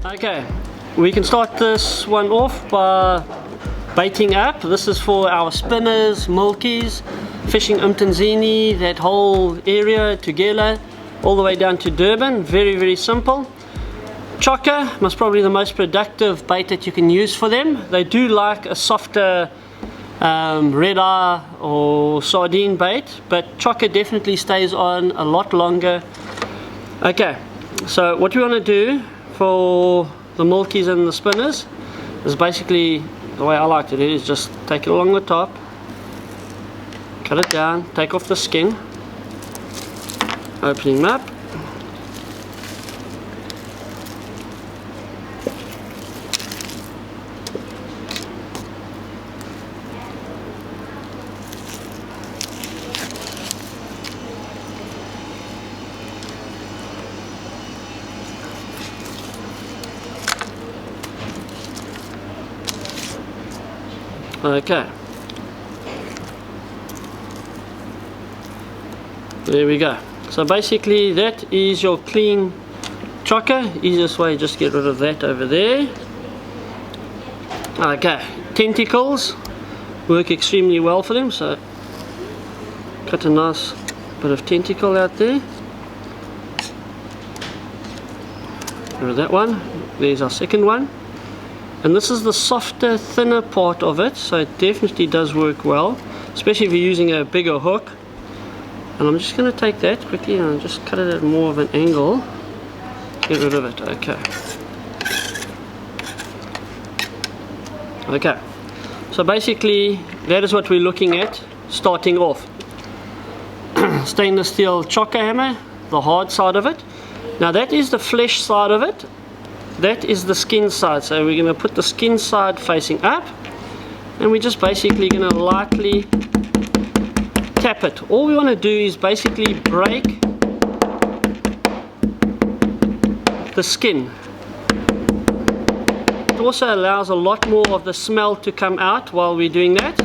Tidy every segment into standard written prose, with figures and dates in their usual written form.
Okay, we can start this one off by baiting up. This is for our spinners, mulkies, fishing Umtanzini, that whole area, Tugela, all the way down to Durban. Very, very simple. Chokka, most probably the most productive bait that you can use for them. They do like a softer red eye or sardine bait, but chokka definitely stays on a lot longer. Okay, so what we want to do for the mulkies and the spinners is basically, the way I like to do is just take it along the top, cut it down, take off the skin, opening them up, okay, there we go. So basically that is your clean chokka. Easiest way, just get rid of that over there. Okay, tentacles work extremely well for them, so cut a nice bit of tentacle out there. Rid of that one. There's our second one. And this is the softer, thinner part of it, so it definitely does work well, especially if you're using a bigger hook. And I'm just going to take that quickly and just cut it at more of an angle. Get rid of it. Okay. Okay. So basically, that is what we're looking at starting off. Stainless steel chokka hammer, the hard side of it. Now that is the flesh side of it. That is the skin side, so we're going to put the skin side facing up, and we're just basically going to lightly tap it. All we want to do is basically break the skin. It also allows a lot more of the smell to come out while we're doing that.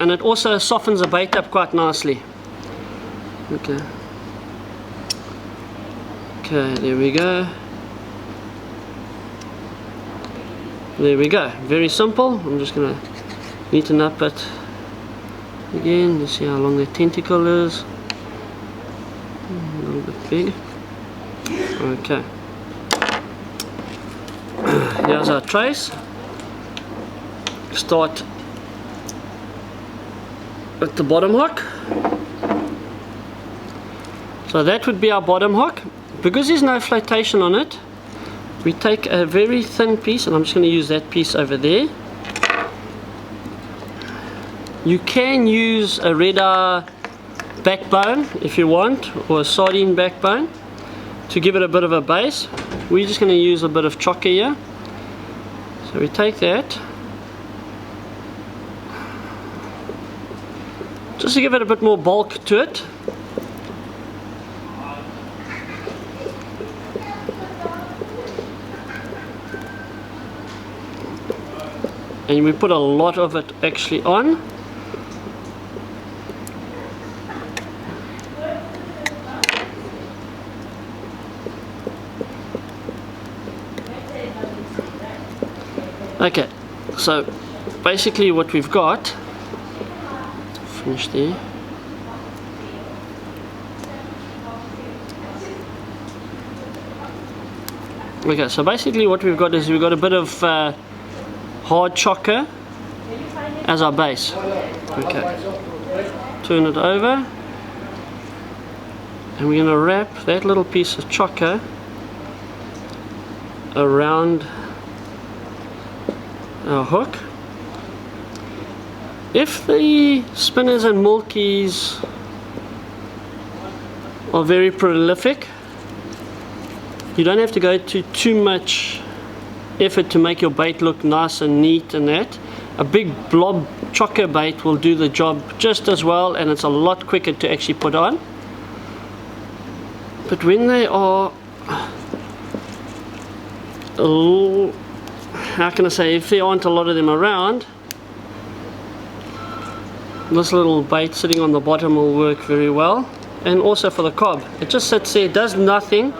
And it also softens the bait up quite nicely. Okay. Okay, there we go. There we go. Very simple. I'm just going to neaten up it again. You see how long the tentacle is. A little bit big. Okay. Here's our trace. Start at the bottom hook. So that would be our bottom hook. Because there's no flotation on it, we take a very thin piece, and I'm just going to use that piece over there. You can use a red eye backbone if you want, or a sardine backbone to give it a bit of a base. We're just going to use a bit of chokka here. So we take that, just to give it a bit more bulk to it. And we put a lot of it actually on. Okay, so basically what we've got, finish there. Okay, so basically what we've got is we've got a bit of hard chokka as our base. Okay, turn it over, and we're going to wrap that little piece of chokka around our hook. If the spinners and mulkies are very prolific, you don't have to go to too much effort to make your bait look nice and neat and that. A big blob chokka bait will do the job just as well, and it's a lot quicker to actually put on. But when they are, how can I say, if there aren't a lot of them around, this little bait sitting on the bottom will work very well. and also for the cob. It just sits there, does nothing,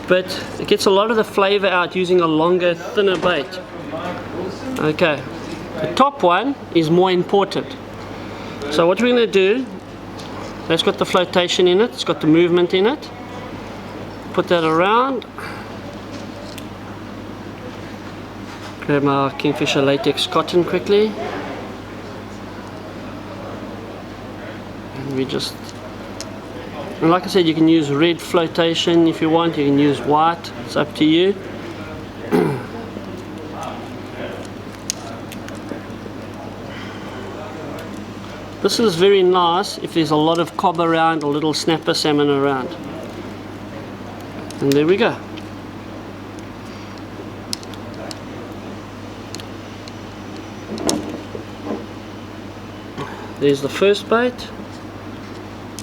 but it gets a lot of the flavor out using a longer, thinner bait. Okay, the top one is more important. So what we're going to do, that's got the flotation in it, it's got the movement in it. Put that around. Grab my Kingfisher latex cotton quickly. And we just, and like I said, you can use red flotation if you want, you can use white, it's up to you. This is very nice if there's a lot of cob around or little snapper salmon around. And there we go. There's the first bait.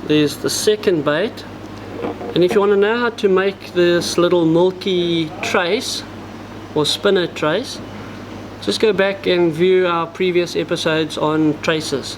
There's the second bait. And if you want to know how to make this little milky trace or spinner trace, just go back and view our previous episodes on traces.